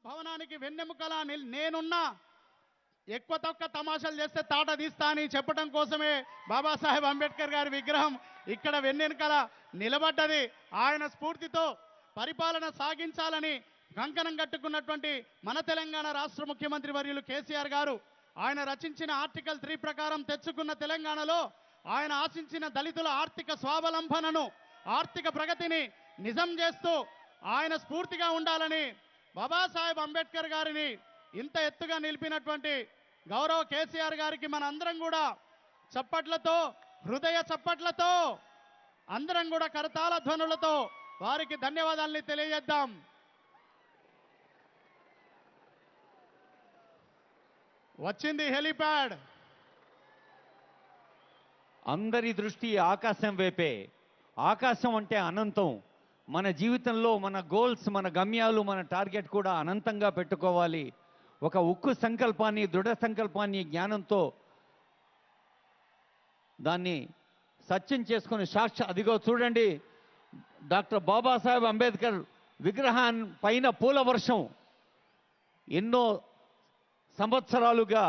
భవనానికి వెన్నెముకలా నేనున్నా, ఎక్కువ తక్కువ తమాషాలు చేస్తే తాట తీస్తా అని చెప్పడం కోసమే బాబాసాహెబ్ అంబేద్కర్ గారి విగ్రహం ఇక్కడ వెన్నెముకల నిలబడ్డది. ఆయన స్ఫూర్తితో పరిపాలన సాగించాలని కంకణం కట్టుకున్నటువంటి మన తెలంగాణ రాష్ట్ర ముఖ్యమంత్రి వర్యులు కేసీఆర్ గారు ఆయన రచించిన ఆర్టికల్ 3 ప్రకారం తెచ్చుకున్న తెలంగాణలో ఆయన ఆశించిన దళితుల ఆర్థిక స్వావలంబనను, ఆర్థిక ప్రగతిని నిజం చేస్తూ ఆయన స్ఫూర్తిగా ఉండాలని బాబాసాహెబ్ అంబేద్కర్ గారిని ఇంత ఎత్తుగా నిలిపినటువంటి గౌరవ కేసీఆర్ గారికి మన అందరం కూడా చప్పట్లతో, హృదయ చప్పట్లతో, అందరం కూడా కరతాళ ధ్వనులతో వారికి ధన్యవాదాలని తెలియజేద్దాం. వచ్చింది హెలిప్యాడ్. అందరి దృష్టి ఆకాశం వైపే. ఆకాశం అంటే అనంతం. మన జీవితంలో మన గోల్స్, మన గమ్యాలు, మన టార్గెట్ కూడా అనంతంగా పెట్టుకోవాలి. ఒక ఉక్కు సంకల్పాన్ని, దృఢ సంకల్పాన్ని జ్ఞానంతో దాన్ని సత్యం చేసుకుని అదిగో చూడండి, డాక్టర్ బాబాసాహెబ్ అంబేద్కర్ విగ్రహాన్ పైన పూల వర్షం. ఎన్నో సంవత్సరాలుగా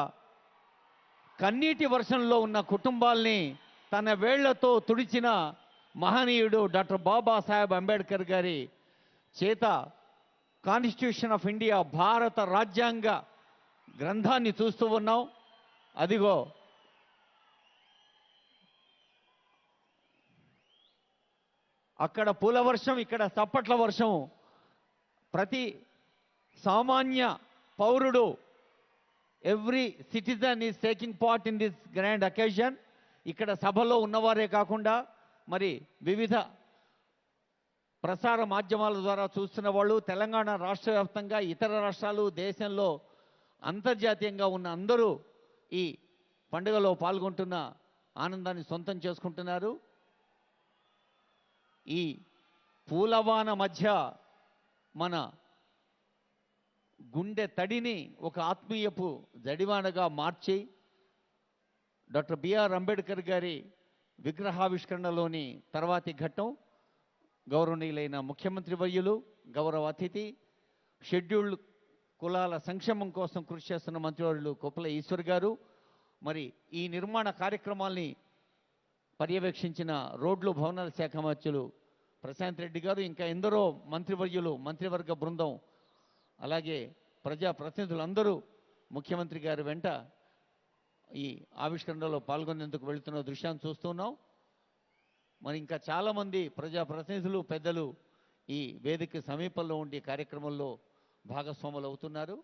కన్నీటి వర్షంలో ఉన్న కుటుంబాల్ని తన వేళ్లతో తుడిచిన మహనీయుడు డాక్టర్ బాబాసాహెబ్ అంబేద్కర్ గారి చేత కాన్స్టిట్యూషన్ ఆఫ్ ఇండియా, భారత రాజ్యాంగ గ్రంథాన్ని చూస్తూ ఉన్నాం. అదిగో అక్కడ పూల వర్షం, ఇక్కడ చప్పట్ల వర్షం. ప్రతి సామాన్య పౌరుడు, every citizen is taking part in this grand occasion. ఇక్కడ సభలో ఉన్నవారే కాకుండా మరి వివిధ ప్రసార మాధ్యమాల ద్వారా చూస్తున్న వాళ్ళు, తెలంగాణ రాష్ట్ర వ్యాప్తంగా, ఇతర రాష్ట్రాలు, దేశంలో అంతర్జాతీయంగా ఉన్న అందరూ ఈ పండుగలో పాల్గొంటున్న ఆనందాన్ని సొంతం చేసుకుంటున్నారు. ఈ పూలవాన మధ్య మన గుండె తడిని ఒక ఆత్మీయపు జడివానగా మార్చి డాక్టర్ బిఆర్ అంబేద్కర్ గారి విగ్రహావిష్కరణలోని తర్వాతి ఘట్టం గౌరవనీయులైన ముఖ్యమంత్రి వర్యులు, గౌరవ అతిథి, షెడ్యూల్డ్ కులాల సంక్షేమం కోసం కృషి చేస్తున్న మంత్రివర్యులు కొప్పుల ఈశ్వర్ గారు, మరి ఈ నిర్మాణ కార్యక్రమాల్ని పర్యవేక్షించిన రోడ్లు భవనాల శాఖ మంత్రులు ప్రశాంత్ రెడ్డి గారు, ఇంకా ఎందరో మంత్రివర్యులు, మంత్రివర్గ బృందం, అలాగే ప్రజాప్రతినిధులందరూ ముఖ్యమంత్రి గారి వెంట ఈ ఆవిష్కరణలో పాల్గొనేందుకు వెళుతున్న దృశ్యాన్ని చూస్తున్నాం. మరి ఇంకా చాలామంది ప్రజాప్రతినిధులు, పెద్దలు ఈ వేదిక సమీపంలో ఉండి కార్యక్రమంలో భాగస్వాములు అవుతున్నారు.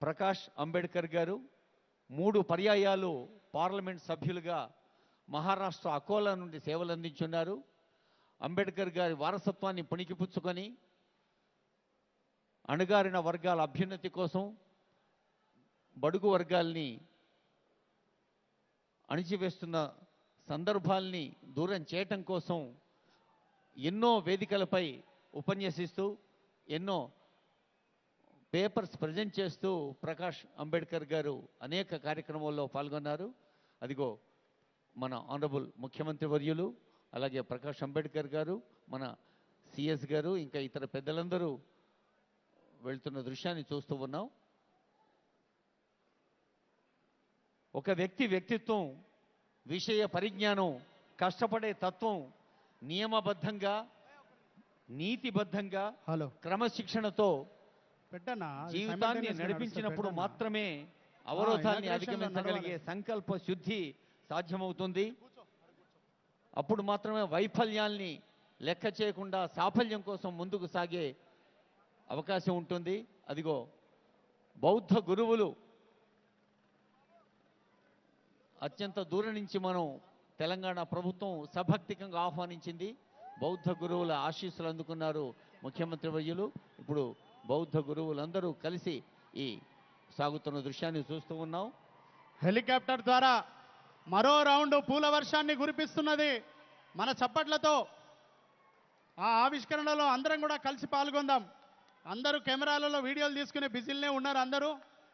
ప్రకాష్ అంబేద్కర్ గారు 3 పర్యాయాలు పార్లమెంట్ సభ్యులుగా మహారాష్ట్ర అకోలా నుండి సేవలు అందించున్నారు. అంబేద్కర్ గారి వారసత్వాన్ని పుణికిపుచ్చుకొని అణగారిన వర్గాల అభ్యున్నతి కోసం, బడుగు వర్గాల్ని అణిచివేస్తున్న సందర్భాల్ని దూరం చేయటం కోసం ఎన్నో వేదికలపై ఉపన్యసిస్తూ, ఎన్నో పేపర్స్ ప్రజెంట్ చేస్తూ ప్రకాష్ అంబేద్కర్ గారు అనేక కార్యక్రమాల్లో పాల్గొన్నారు. అదిగో మన ఆనరబుల్ ముఖ్యమంత్రి వర్యులు, అలాగే ప్రకాష్ అంబేద్కర్ గారు, మన సిఎస్ గారు, ఇంకా ఇతర పెద్దలందరూ వెళ్తున్న దృశ్యాన్ని చూస్తూ ఉన్నాం. ఒక వ్యక్తిత్వం, విషయ పరిజ్ఞానం, కష్టపడే తత్వం, నియమబద్ధంగా, నీతిబద్ధంగా, క్రమశిక్షణతో జీవితాన్ని నడిపించినప్పుడు మాత్రమే అవరోధాన్ని అధిగమించగలిగే సంకల్ప శుద్ధి సాధ్యమవుతుంది. అప్పుడు మాత్రమే వైఫల్యాల్ని లెక్క చేయకుండా సాఫల్యం కోసం ముందుకు సాగే అవకాశం ఉంటుంది. అదిగో బౌద్ధ గురువులు అత్యంత దూరం నుంచి మనం తెలంగాణ ప్రభుత్వం సభక్తికంగా ఆహ్వానించింది. బౌద్ధ గురువుల ఆశీస్సులు అందుకున్నారు ముఖ్యమంత్రి వర్యులు. ఇప్పుడు బౌద్ధ గురువులందరూ కలిసి ఈ సాగుతున్న దృశ్యాన్ని చూస్తూ ఉన్నాం. హెలికాప్టర్ ద్వారా మరో రౌండ్ పూల వర్షాన్ని కురిపిస్తున్నది. మన చప్పట్లతో ఆ ఆవిష్కరణలో అందరం కూడా కలిసి పాల్గొందాం. అందరూ కెమెరాలలో వీడియోలు తీసుకునే బిజీలనే ఉన్నారు. అందరూ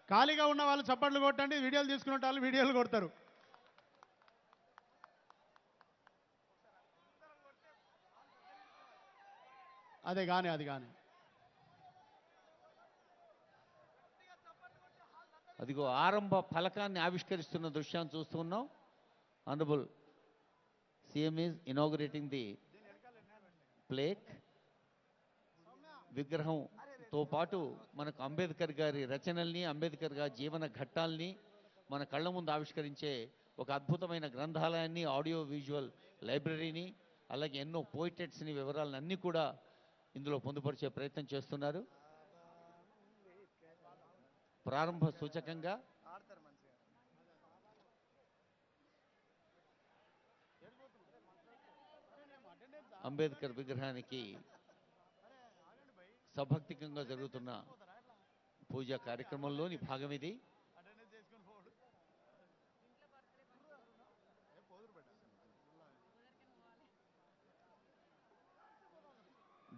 ఖాళీగా ఉన్న వాళ్ళు చప్పట్లు కొట్టండి, వీడియోలు తీసుకునే వాళ్ళు వీడియోలు కొడతారు. అది కానీ అదిగో ఆరంభ ఫలకాన్ని ఆవిష్కరిస్తున్న దృశ్యాన్ని చూస్తూ ఉన్నాం. Honourable CM is inaugurating the plaque. విగ్రహంతో పాటు మనకు అంబేద్కర్ గారి రచనల్ని, అంబేద్కర్ గారి జీవన ఘట్టాల్ని మన కళ్ళ ముందు ఆవిష్కరించే ఒక అద్భుతమైన గ్రంథాలయాన్ని, ఆడియో విజువల్ లైబ్రరీని, అలాగే ఎన్నో పోయిటెట్స్ని, వివరాలను అన్నీ కూడా ఇందులో పొందుపరిచే ప్రయత్నం చేస్తున్నారు. ప్రారంభ సూచకంగా అంబేద్కర్ విగ్రహానికి సభక్తికంగా జరుగుతున్న పూజా కార్యక్రమంలోని భాగం ఇది.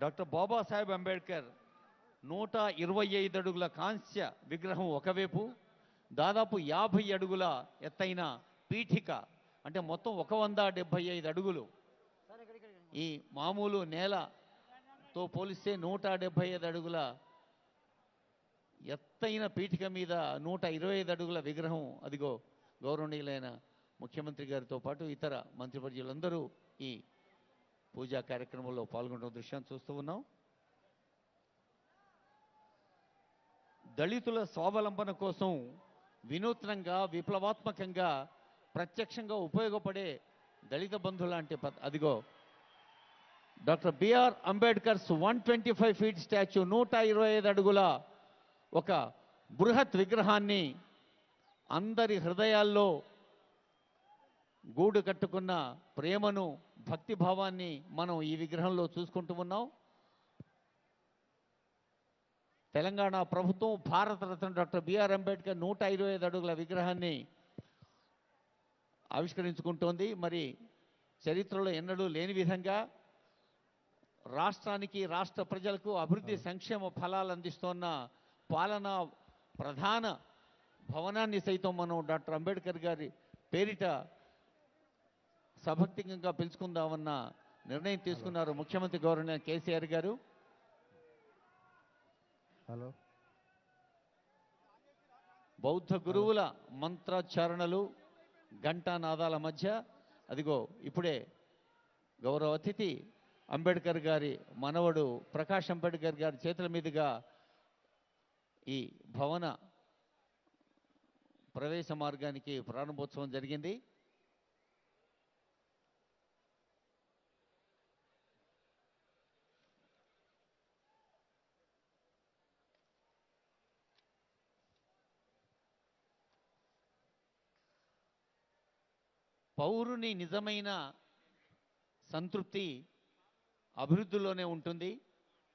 డాక్టర్ బాబాసాహెబ్ అంబేద్కర్ 125 అడుగుల కాంస్య విగ్రహం ఒకవైపు, దాదాపు 50 అడుగుల ఎత్తైన పీఠిక, అంటే మొత్తం 175 అడుగులు. ఈ మామూలు నేలతో పోలిస్తే 175 అడుగుల ఎత్తైన పీఠిక మీద 125 అడుగుల విగ్రహం. అదిగో గౌరవనీయులైన ముఖ్యమంత్రి గారితో పాటు ఇతర మంత్రివర్యులందరూ ఈ పూజా కార్యక్రమంలో పాల్గొన్న దృశ్యాన్ని చూస్తూ ఉన్నాం. దళితుల స్వావలంబన కోసం వినూత్నంగా, విప్లవాత్మకంగా, ప్రత్యక్షంగా ఉపయోగపడే దళిత బంధు లాంటి అదిగో doctor B R Ambedkar's 125 feet statue, 125 అడుగుల ఒక బృహత్ విగ్రహాన్ని అందరి హృదయాల్లో గూడు కట్టుకున్న ప్రేమను, భక్తి భావాన్ని మనం ఈ విగ్రహంలో చూసుకుంటూ ఉన్నాం. తెలంగాణ ప్రభుత్వం భారతరత్న డాక్టర్ బిఆర్ అంబేద్కర్ 125 అడుగుల విగ్రహాన్ని ఆవిష్కరించుకుంటోంది. మరి చరిత్రలో ఎన్నడూ లేని విధంగా రాష్ట్రానికి, రాష్ట్ర ప్రజలకు అభివృద్ధి సంక్షేమ ఫలాలు అందిస్తున్న పాలనా ప్రధాన భవనాన్ని సైతం మనం డాక్టర్ అంబేద్కర్ గారి పేరిట సభక్తికంగా పిలుచుకుందామన్న నిర్ణయం తీసుకున్నారు ముఖ్యమంత్రి గౌరవనీయ కేసీఆర్ గారు. బౌద్ధ గురువుల మంత్రోచ్చారణలు, ఘంటానాదాల మధ్య అదిగో ఇప్పుడే గౌరవ అతిథి అంబేద్కర్ గారి మనవడు ప్రకాష్ అంబేద్కర్ గారి చేతుల మీదుగా ఈ భవన ప్రవేశ మార్గానికి ప్రారంభోత్సవం జరిగింది. పౌరుని నిజమైన సంతృప్తి అభివృద్ధిలోనే ఉంటుంది.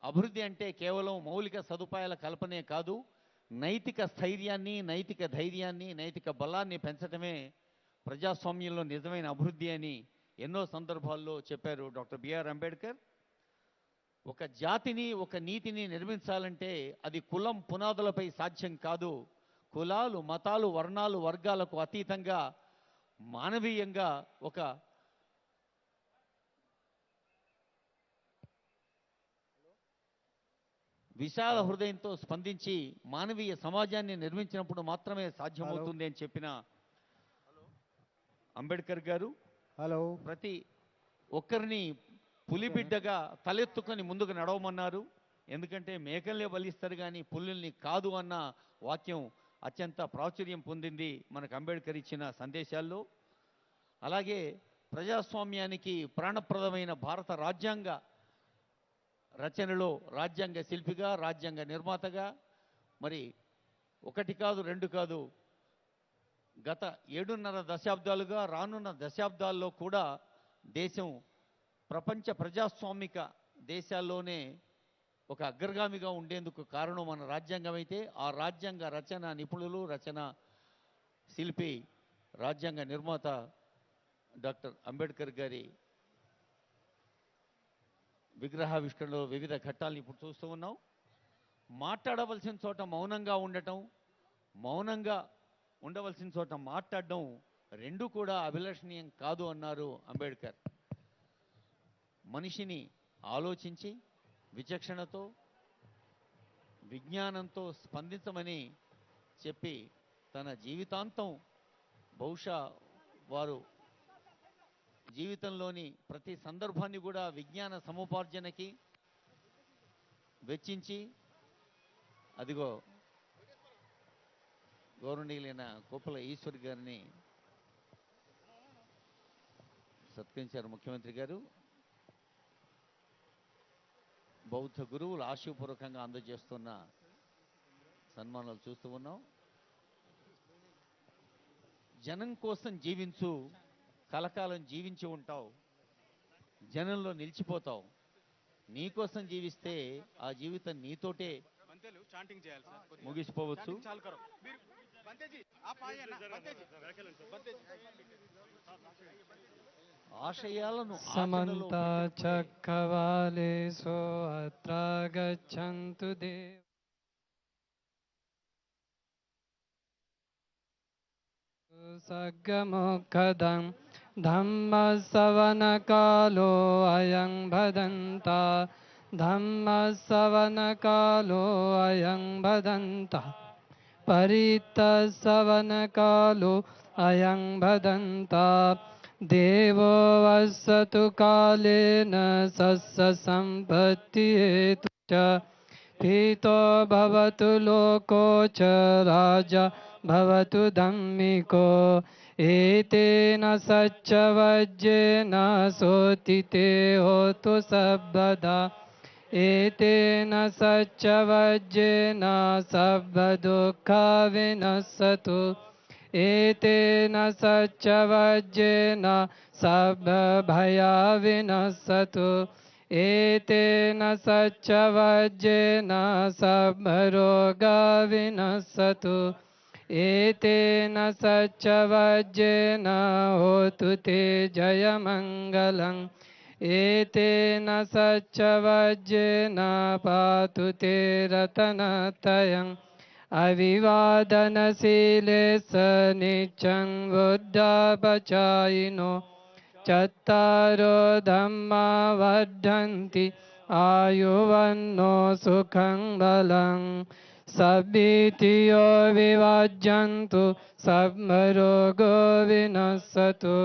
అభివృద్ధి అంటే కేవలం మౌలిక సదుపాయాల కల్పనే కాదు, నైతిక స్థైర్యాన్ని, నైతిక ధైర్యాన్ని, నైతిక బలాన్ని పెంచడమే ప్రజాస్వామ్యంలో నిజమైన అభివృద్ధి అని ఎన్నో సందర్భాల్లో చెప్పారు డాక్టర్ బిఆర్ అంబేద్కర్. ఒక జాతిని, ఒక నీతిని నిర్మించాలంటే అది కులం పునాదులపై సాధ్యం కాదు. కులాలు, మతాలు, వర్ణాలు, వర్గాలకు అతీతంగా మానవీయంగా ఒక విశాల హృదయంతో స్పందించి మానవీయ సమాజాన్ని నిర్మించినప్పుడు మాత్రమే సాధ్యమవుతుంది అని చెప్పిన అంబేద్కర్ గారు ప్రతి ఒక్కరిని పులిబిడ్డగా తలెత్తుకొని ముందుకు నడవమన్నారు. ఎందుకంటే మేకల్ని బలిస్తారు కానీ పులుల్ని కాదు అన్న వాక్యం అత్యంత ప్రాచుర్యం పొందింది మనకు అంబేద్కర్ ఇచ్చిన సందేశాల్లో. అలాగే ప్రజాస్వామ్యానికి ప్రాణప్రదమైన భారత రాజ్యాంగ రచనలో రాజ్యాంగ శిల్పిగా, రాజ్యాంగ నిర్మాతగా, మరి ఒకటి కాదు, రెండు కాదు, గత 7.5 దశాబ్దాలుగా, రానున్న దశాబ్దాల్లో కూడా దేశం ప్రపంచ ప్రజాస్వామిక దేశాల్లోనే ఒక అగ్రగామిగా ఉండేందుకు కారణం మన రాజ్యాంగం అయితే, ఆ రాజ్యాంగ రచన నిపుణులు, రచన శిల్పి, రాజ్యాంగ నిర్మాత డాక్టర్ అంబేద్కర్ గారి విగ్రహావిష్కరణలో వివిధ ఘట్టాలను ఇప్పుడు చూస్తూ ఉన్నాం. మాట్లాడవలసిన చోట మౌనంగా ఉండటం, మౌనంగా ఉండవలసిన చోట మాట్లాడడం రెండూ కూడా అభిలషణీయం కాదు అన్నారు అంబేద్కర్. మనిషిని ఆలోచించి విచక్షణతో, విజ్ఞానంతో స్పందించమని చెప్పి తన జీవితాంతం బహుశా వారు జీవితంలోని ప్రతి సందర్భాన్ని కూడా విజ్ఞాన సముపార్జనకి వెచ్చించి అదిగో గౌరవనీయులైన కోప్పల ఈశ్వర్ గారిని సత్కరించారు ముఖ్యమంత్రి గారు. బౌద్ధ గురువులు ఆశయపూర్వకంగా అందజేస్తున్న సన్మానాలు చూస్తూ ఉన్నాం. జనం కోసం జీవించు, కలకాలం జీవించి ఉంటావు, జనంలో నిలిచిపోతావు. నీ కోసం జీవిస్తే ఆ జీవితం నీతోటే ముగిసిపోవచ్చు. ఆశయాలను సమంత చక్కవాలేసో అత్ర గచ్చంతు దేవ సగ్గమోఖదం ధమ్మ సవన కాలో అయం భదంత ధమ్మ సవన కాలో అయం భదంత పరిత సవన కాలో అయం భదంత దేవో వసతు కాలేన సస్య సంపత్తి హేతు చ పీతో భవతు లోకో చ రాజా భవతు ధమ్మికో ఏతేన సచ్చవజ్జేన సోతితే హోతు సబ్బదా ఏతేన సచ్చవజ్జేన సబ్బ దుఃఖ వినస్సతు ఏతేన సచ్చవజ్జేన సబ్బ భయ వినస్సతు ఏతేన సచ్చవజ్జేన సబ్బ రోగ వినస్సతు ఏతేన సచ్చవజ్జేన హోతు తే జయమంగళం ఏతేన సచ్చవజ్జేన పాతు తే రతనత్రయం అవివాదనశీలే స నిత్యం బుద్ధపచాయినో చత్తారో ధమ్మా వర్ధంతి ఆయువన్నో సుఖం బలం సబ్బీతియో వివాజ్యంతు సబ్మరోగో వినస్సతు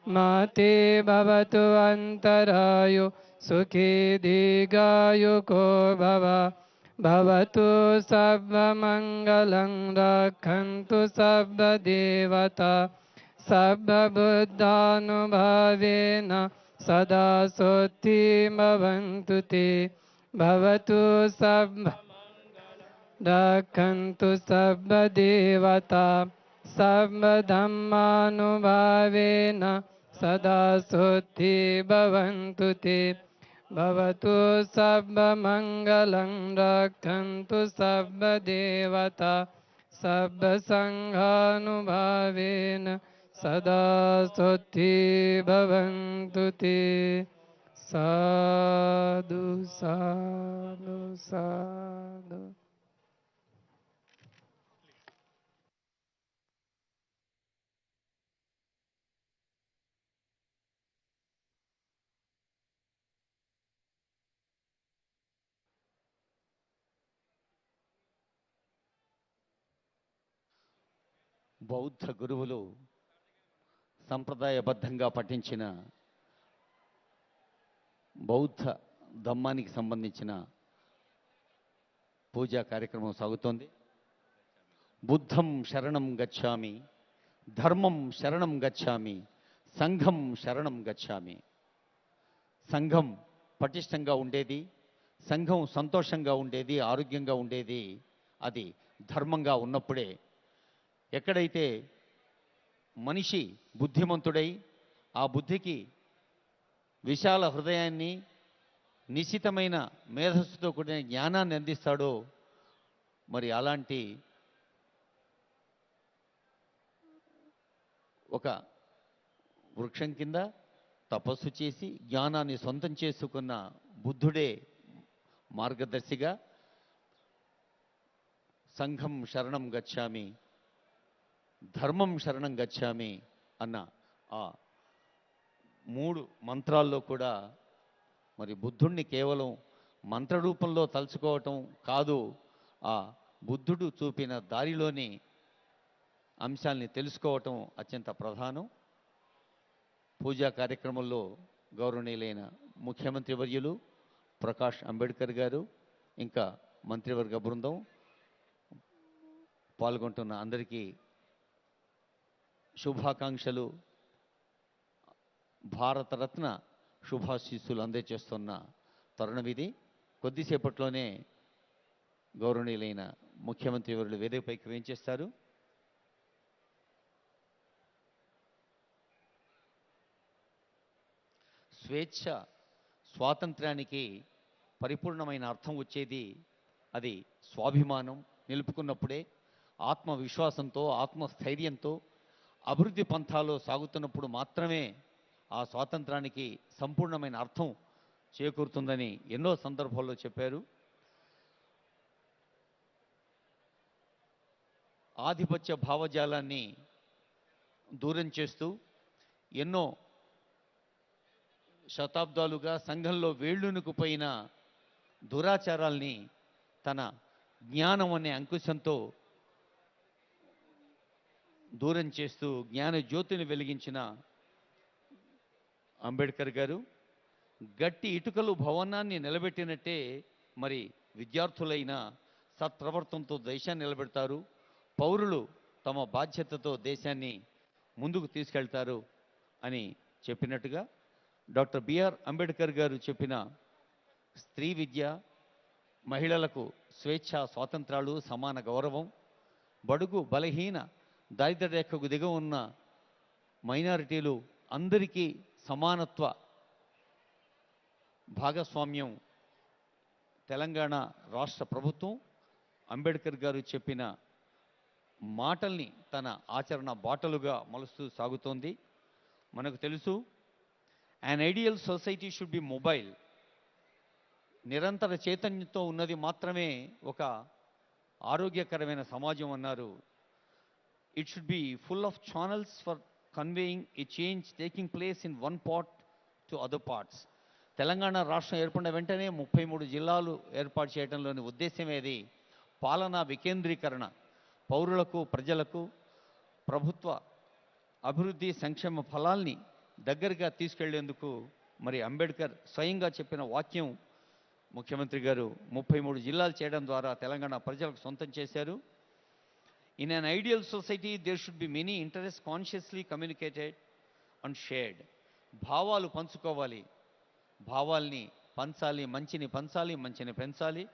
మాతే భవతు అంతరాయో సుఖీ దీర్ఘాయుకో భవ భవతు సర్వమంగళం రక్షन्तు సర్వదేవతా సర్వబుద్ధానుభావేన సదా సోత్తి భవంతు తే భవతు సర్వ రక్షन्तు సర్వదేవతా సర్వధమ్మానుభావేన సదా సోత్తి భవంతు తే భవతు సర్వమంగళం రక్షन्तు సర్వదేవతా సర్వసంఘానుభావేన సదా సోత్తి భవంతు తే సాధు సాధు సాధు. బౌద్ధ గురువులు సంప్రదాయబద్ధంగా పఠించిన బౌద్ధ ధమ్మానికి సంబంధించిన పూజా కార్యక్రమం సాగుతోంది. బుద్ధం శరణం గచ్ఛామి, ధర్మం శరణం గచ్ఛామి, సంఘం శరణం గచ్ఛామి. సంఘం పటిష్టంగా ఉండేది, సంఘం సంతోషంగా ఉండేది, ఆరోగ్యంగా ఉండేది అది ధర్మంగా ఉన్నప్పుడే. ఎక్కడైతే మనిషి బుద్ధిమంతుడై ఆ బుద్ధికి విశాల హృదయాన్ని, నిశితమైన మేధస్సుతో కూడిన జ్ఞానాన్ని అందిస్తాడో, మరి అలాంటి ఒక వృక్షం కింద తపస్సు చేసి జ్ఞానాన్ని సొంతం చేసుకున్న బుద్ధుడే మార్గదర్శిగా సంఘం శరణం గచ్ఛామి, ధర్మం శరణం గచ్ఛామి అన్న ఆ 3 మంత్రాల్లో కూడా మరి బుద్ధుణ్ణి కేవలం మంత్రరూపంలో తలుచుకోవటం కాదు, ఆ బుద్ధుడు చూపిన దారిలోని అంశాల్ని తెలుసుకోవటం అత్యంత ప్రధానం. పూజా కార్యక్రమంలో గౌరవనీయులైన ముఖ్యమంత్రి వర్యులు ప్రకాష్ అంబేద్కర్ గారు, ఇంకా మంత్రివర్గ బృందం పాల్గొంటున్న అందరికీ శుభాకాంక్షలు, భారతరత్న శుభాశీస్సులు అందజేస్తున్న తరుణం ఇది. కొద్దిసేపట్లోనే గౌరవనీయులైన ముఖ్యమంత్రి వర్యులు వేదికపైకి వేంచేస్తారు. స్వేచ్ఛ, స్వాతంత్ర్యానికి పరిపూర్ణమైన అర్థం వచ్చేది అది స్వాభిమానం నిలుపుకున్నప్పుడే, ఆత్మవిశ్వాసంతో, ఆత్మస్థైర్యంతో అభివృద్ధి పంథాలో సాగుతున్నప్పుడు మాత్రమే ఆ స్వాతంత్రానికి సంపూర్ణమైన అర్థం చేకూరుతుందని ఎన్నో సందర్భాల్లో చెప్పారు. ఆధిపత్య భావజాలాన్ని దూరం చేస్తూ ఎన్నో శతాబ్దాలుగా సంఘంలో వేళ్ళునుకుపోయిన దురాచారాల్ని తన జ్ఞానం అనే అంకుశంతో దూరం చేస్తూ జ్ఞాన జ్యోతిని వెలిగించిన అంబేద్కర్ గారు గట్టి ఇటుకలు భవనాన్ని నిలబెట్టినట్టే మరి విద్యార్థులైన సత్ప్రవర్తనతో దేశాన్ని నిలబెడతారు, పౌరులు తమ బాధ్యతతో దేశాన్ని ముందుకు తీసుకెళ్తారు అని చెప్పినట్టుగా డాక్టర్ బిఆర్ అంబేద్కర్ గారు చెప్పిన స్త్రీ విద్య, మహిళలకు స్వేచ్ఛ, స్వాతంత్రాలు, సమాన గౌరవం, బడుగు బలహీన దారిద్ర్య రేఖకు దిగ ఉన్న మైనారిటీలు అందరికీ సమానత్వ భాగస్వామ్యం తెలంగాణ రాష్ట్ర ప్రభుత్వం అంబేద్కర్ గారు చెప్పిన మాటల్ని తన ఆచరణ బాటలుగా మలుస్తూ సాగుతోంది. మనకు తెలుసు, an ideal society should be mobile. నిరంతర చైతన్యంతో ఉన్నది మాత్రమే ఒక ఆరోగ్యకరమైన సమాజం అన్నారు. It should be full of channels for conveying a change taking place in one part to other parts. Telangana రాష్ట్రం ఏర్పడిన వెంటనే 33 జిల్లాలు ఏర్పాటు చేయడంలోని ఉద్దేశమేది పాలనా వికేంద్రీకరణ, పౌరులకు, ప్రజలకు ప్రభుత్వ అభివృద్ధి సంక్షేమ ఫలాల్ని దగ్గరగా తీసుకెళ్లేందుకు మరి అంబేద్కర్ స్వయంగా చెప్పిన వాక్యం ముఖ్యమంత్రి గారు 33 జిల్లాలు చేయడం ద్వారా తెలంగాణ ప్రజలకు సొంతం చేశారు. In an ideal society, there should be many interests consciously communicated and shared. భావాలు పంచుకోవాలి, భావాల్ని పంచాలి, మంచిని పంచాలి, మంచిని పెంచాలి.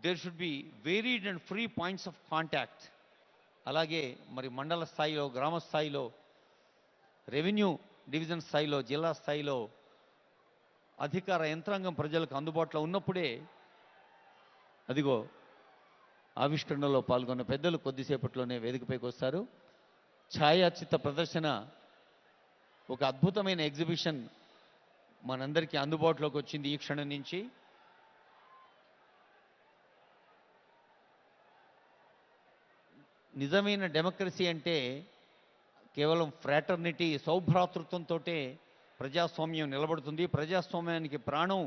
There should be varied and free points of contact. అలాగే మరి మండల స్థాయిలో, గ్రామ స్థాయిలో, రెవెన్యూ డివిజన్ స్థాయిలో, జిల్లా స్థాయిలో అధికార యంత్రాంగం ప్రజలకు అందుబాటులో ఉన్నప్పుడే అదిగో ఆవిష్కరణలో పాల్గొన్న పెద్దలు కొద్దిసేపట్లోనే వేదికపైకి వస్తారు. ఛాయాచిత్ర ప్రదర్శన ఒక అద్భుతమైన ఎగ్జిబిషన్ మనందరికీ అందుబాటులోకి వచ్చింది ఈ క్షణం నుంచి. నిజమైన డెమోక్రసీ అంటే కేవలం ఫ్రాటర్నిటీ, సౌభ్రాతృత్వంతో ప్రజాస్వామ్యం నిలబడుతుంది. ప్రజాస్వామ్యానికి ప్రాణం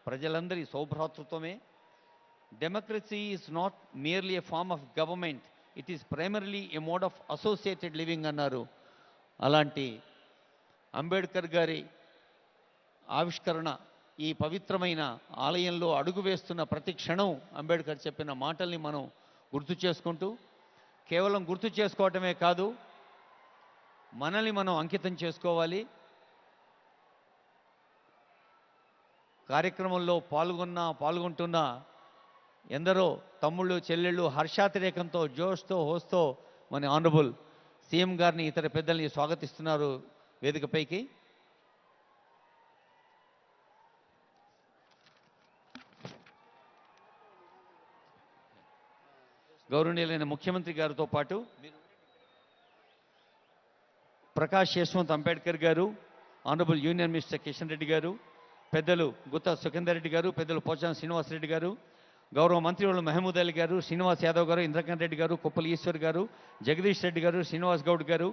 ప్రజలందరి సౌభ్రాతృత్వమే. Democracy is not merely a form of government, it is primarily a mode of associated living అన్నారు. అలాంటి అంబేద్కర్ గారి ఆవిష్కరణ ఈ పవిత్రమైన ఆలయంలో అడుగు వేస్తున్న ప్రతి క్షణం అంబేద్కర్ చెప్పిన మాటల్ని మనం గుర్తు చేసుకుంటూ, కేవలం గుర్తు చేసుకోవటమే కాదు, మనల్ని మనం అంకితం చేసుకోవాలి. కార్యక్రమంలో పాల్గొంటున్న ఎందరో తమ్ముళ్ళు, చెల్లెళ్ళు హర్షాతిరేకంతో, జోష్తో, హోస్తో మన ఆనరబుల్ సీఎం గారిని, ఇతర పెద్దల్ని స్వాగతిస్తున్నారు వేదికపైకి. గౌరవనీయులైన ముఖ్యమంత్రి గారితో పాటు ప్రకాష్ యశ్వంత్ అంబేద్కర్ గారు, honourable union minister Kishan Reddy గారు, పెద్దలు గుత్తా సుఖేందర్ రెడ్డి గారు, పెద్దలు పోచారం శ్రీనివాసరెడ్డి గారు, గౌరవ మంత్రివర్యులు మహమూద్ అలీ గారు, శ్రీనివాస్ యాదవ్ గారు, ఇంద్రకరణ్ రెడ్డి గారు, కుప్పల ఈశ్వర్ గారు, జగదీష్ రెడ్డి గారు, శ్రీనివాస్ గౌడ్ గారు,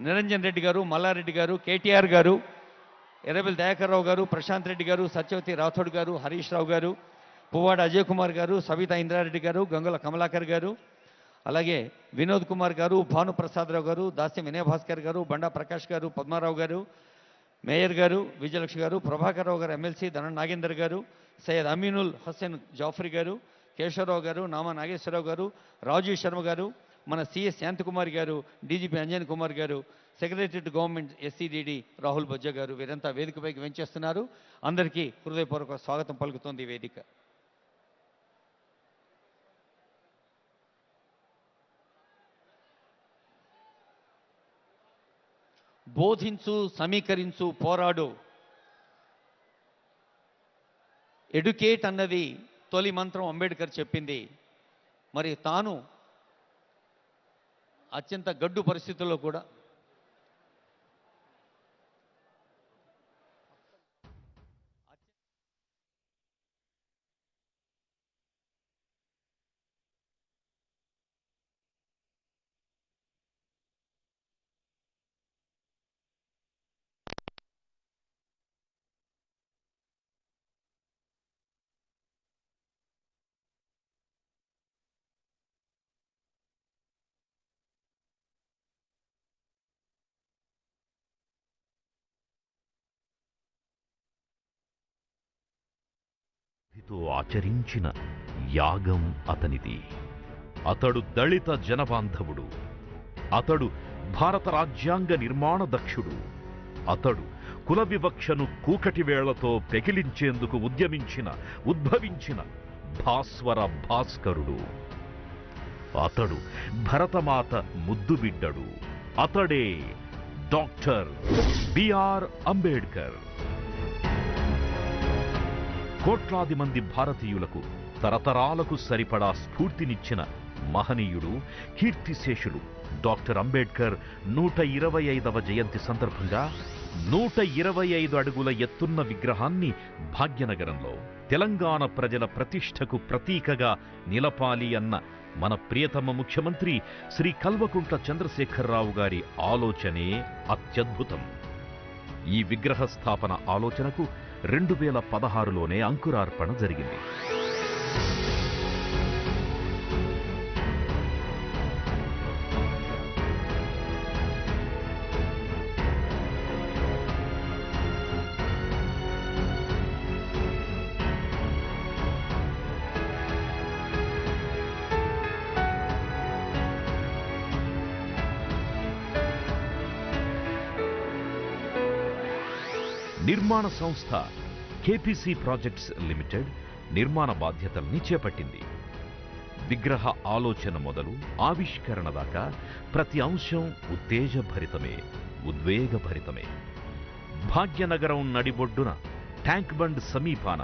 నిరంజన్ రెడ్డి గారు, మల్లారెడ్డి గారు, కేటీఆర్ గారు, ఎర్రబెల్లి దయాకర్ రావు గారు, ప్రశాంత్ రెడ్డి గారు, సత్యవతి రాథోడ్ గారు, హరీష్ రావు గారు, పువ్వాడ అజయ్ కుమార్ గారు, సవితా ఇంద్రారెడ్డి గారు, గంగుల కమలాకర్ గారు, అలాగే వినోద్ కుమార్ గారు, భానుప్రసాదరావు గారు, దాస్యం వినయ్ భాస్కర్ గారు, బండా ప్రకాష్ గారు, పద్మారావు గారు, మేయర్ గారు, విజయలక్ష్మి గారు, ప్రభాకర్ రావు గారు ఎమ్మెల్సీ, ధన నాగేందర్ గారు, సయ్యద్ అమీనుల్ హుస్సేన్ జాఫ్రీ గారు, కేశవరావు గారు, నామా నాగేశ్వరరావు గారు, రాజీవ్ శర్మ గారు, మన సిఎస్ శాంతకుమారి గారు, డీజీపీ అంజన్ కుమార్ గారు, సెక్రటరీ గవర్నమెంట్ ఎస్సీడీడీ రాహుల్ బొజ్జ గారు, వీరంతా వేదికపైకి వెంచేస్తున్నారు. అందరికీ హృదయపూర్వక స్వాగతం పలుకుతోంది ఈ వేదిక. బోధించు, సమీకరించు, పోరాడు. ఎడ్యుకేట్ అన్నది తొలి మంత్రం అంబేద్కర్ చెప్పింది. మరి తాను అత్యంత గడ్డు పరిస్థితుల్లో కూడా తో ఆచరించిన యాగం అతనిది. అతడు దళిత జనబాంధవుడు. అతడు భారత రాజ్యాంగ నిర్మాణ దక్షుడు. అతడు కుల వివక్షను కూకటి వేళ్లతో పెకిలించేందుకు ఉద్భవించిన భాస్వర భాస్కరుడు. అతడు భరతమాత ముద్దుబిడ్డడు. అతడే డాక్టర్ బిఆర్ అంబేడ్కర్. కోట్లాది మంది భారతీయులకు తరతరాలకు సరిపడా స్ఫూర్తినిచ్చిన మహనీయుడు, కీర్తిశేషులు డాక్టర్ అంబేడ్కర్ 125వ జయంతి సందర్భంగా 125 అడుగుల ఎత్తున్న విగ్రహాన్ని భాగ్యనగరంలో తెలంగాణ ప్రజల ప్రతిష్టకు ప్రతీకగా నిలపాలి అన్న మన ప్రియతమ ముఖ్యమంత్రి శ్రీ కల్వకుంట్ల చంద్రశేఖరరావు గారి ఆలోచనే అత్యద్భుతం. ఈ విగ్రహ స్థాపన ఆలోచనకు 2016లోనే అంకురార్పణ జరిగింది. నిర్మాణ సంస్థ కేపీసీ ప్రాజెక్ట్స్ లిమిటెడ్ నిర్మాణ బాధ్యతల్ని చేపట్టింది. విగ్రహ ఆలోచన మొదలు ఆవిష్కరణ దాకా ప్రతి అంశం ఉత్తేజభరితమే, ఉద్వేగభరితమే. భాగ్యనగరం నడిబొడ్డున ట్యాంక్ బండ్ సమీపాన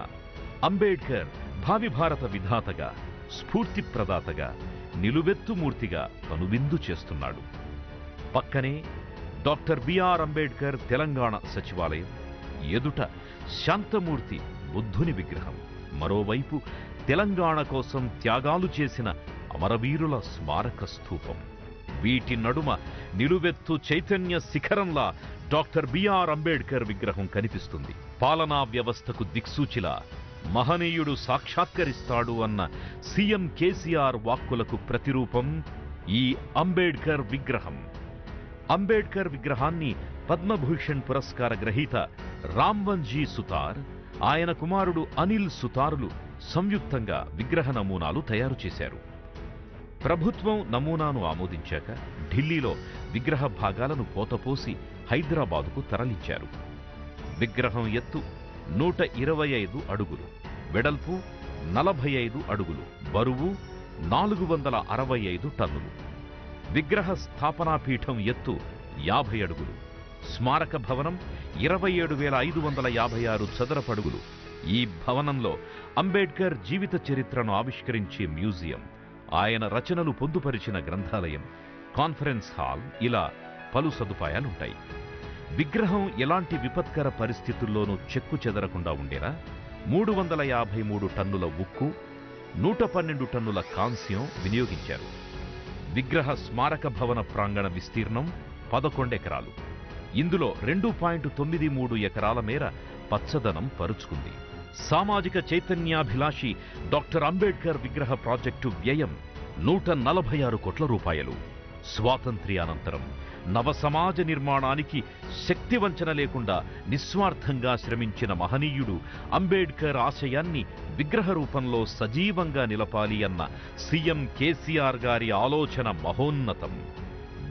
అంబేడ్కర్ భావి భారత విధాతగా, స్ఫూర్తి ప్రదాతగా, నిలువెత్తుమూర్తిగా కనువిందు చేస్తున్నాడు. పక్కనే డాక్టర్ బిఆర్ అంబేడ్కర్ తెలంగాణ సచివాలయం, ఎదుట శాంతమూర్తి బుద్ధుని విగ్రహం, మరోవైపు తెలంగాణ కోసం త్యాగాలు చేసిన అమరవీరుల స్మారక స్థూపం. వీటి నడుమ నిలువెత్తు చైతన్య శిఖరంలా డాక్టర్ బిఆర్ అంబేడ్కర్ విగ్రహం కనిపిస్తుంది. పాలనా వ్యవస్థకు దిక్సూచిలా మహనీయుడు సాక్షాత్కరిస్తాడు అన్న సీఎం కేసీఆర్ వాక్కులకు ప్రతిరూపం ఈ అంబేడ్కర్ విగ్రహం. అంబేడ్కర్ విగ్రహాన్ని పద్మభూషణ్ పురస్కార గ్రహీత రామ్వన్జీ సుతార్, ఆయన కుమారుడు అనిల్ సుతారులు సంయుక్తంగా విగ్రహ నమూనాలు తయారు చేశారు. ప్రభుత్వం నమూనాను ఆమోదించాక ఢిల్లీలో విగ్రహ భాగాలను పోతపోసి హైదరాబాదుకు తరలించారు. విగ్రహం ఎత్తు 125 అడుగులు, వెడల్పు 45 అడుగులు, బరువు 465 టన్నులు. విగ్రహ స్థాపనా పీఠం ఎత్తు 50 అడుగులు. స్మారక భవనం 27,556 చదరపడుగులు. ఈ భవనంలో అంబేడ్కర్ జీవిత చరిత్రను ఆవిష్కరించే మ్యూజియం, ఆయన రచనలు పొందుపరిచిన గ్రంథాలయం, కాన్ఫరెన్స్ హాల్, ఇలా పలు సదుపాయాలుంటాయి. విగ్రహం ఎలాంటి విపత్కర పరిస్థితుల్లోనూ చెక్కు చెదరకుండా ఉండేలా 353 టన్నుల ఉక్కు, 112 టన్నుల కాంస్యం వినియోగించారు. విగ్రహ స్మారక భవన ప్రాంగణ విస్తీర్ణం 11 ఎకరాలు. ఇందులో 2.93 ఎకరాల మేర పచ్చదనం పరుచుకుంది. సామాజిక చైతన్యాభిలాషి డాక్టర్ అంబేడ్కర్ విగ్రహ ప్రాజెక్టు వ్యయం 146 కోట్ల రూపాయలు. స్వాతంత్ర్యానంతరం నవ సమాజ నిర్మాణానికి శక్తివంచన లేకుండా నిస్వార్థంగా శ్రమించిన మహనీయుడు అంబేడ్కర్ ఆశయాన్ని విగ్రహ రూపంలో సజీవంగా నిలపాలి అన్న సీఎం కేసీఆర్ గారి ఆలోచన మహోన్నతం.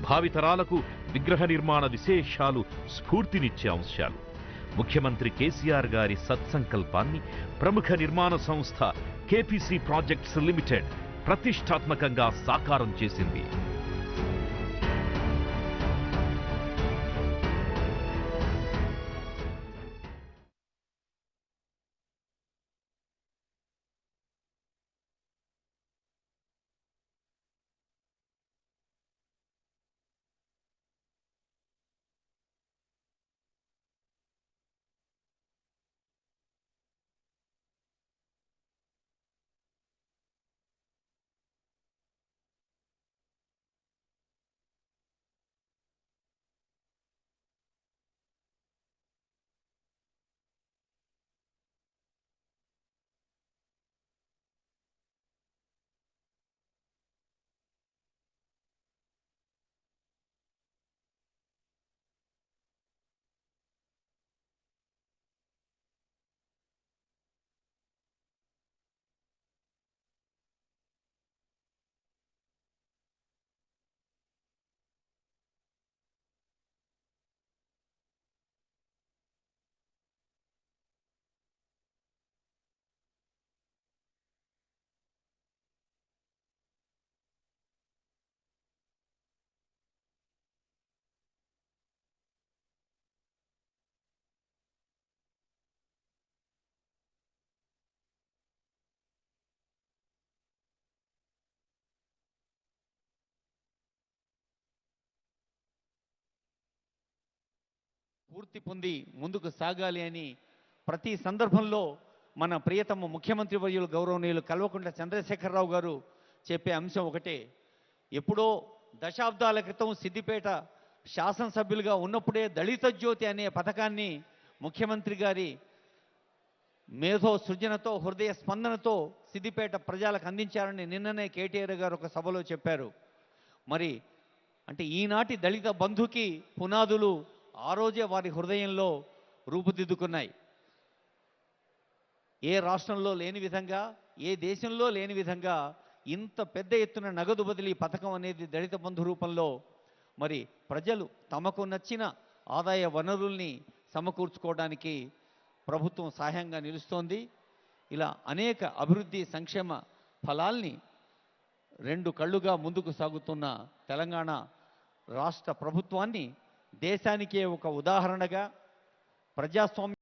భావితరాలకు విగ్రహ నిర్మాణ విశేషాలు స్ఫూర్తినిచ్చే అంశాలు. ముఖ్యమంత్రి కేసీఆర్ గారి సత్సంకల్పాన్ని ప్రముఖ నిర్మాణ సంస్థ కేపీసీ ప్రాజెక్ట్స్ లిమిటెడ్ ప్రతిష్టాత్మకంగా సాకారం చేసింది. పూర్తి పొంది ముందుకు సాగాలి అని ప్రతి సందర్భంలో మన ప్రియతమ ముఖ్యమంత్రి వర్యులు గౌరవనీయులు కల్వకుంట్ల చంద్రశేఖరరావు గారు చెప్పే అంశం ఒకటే. ఎప్పుడో దశాబ్దాల క్రితం సిద్దిపేట శాసనసభ్యులుగా ఉన్నప్పుడే దళిత జ్యోతి అనే పథకాన్ని ముఖ్యమంత్రి గారి మేధో సృజనతో హృదయ స్పందనతో సిద్దిపేట ప్రజలకు అందించారని నిన్ననే కేటీఆర్ గారు ఒక సభలో చెప్పారు. మరి అంటే ఈనాటి దళిత బంధుకి పునాదులు ఆ రోజే వారి హృదయంలో రూపుదిద్దుకున్నాయి. ఏ రాష్ట్రంలో లేని విధంగా, ఏ దేశంలో లేని విధంగా ఇంత పెద్ద ఎత్తున నగదు బదిలీ పథకం అనేది దళిత బంధు రూపంలో మరి ప్రజలు తమకు నచ్చిన ఆదాయ వనరుల్ని సమకూర్చుకోవడానికి ప్రభుత్వం సహాయంగా నిలుస్తోంది. ఇలా అనేక అభివృద్ధి సంక్షేమ ఫలాల్ని రెండు కళ్ళుగా ముందుకు సాగుతున్న తెలంగాణ రాష్ట్ర ప్రభుత్వాన్ని దేశానికే ఒక ఉదాహరణగా ప్రజాస్వామ్య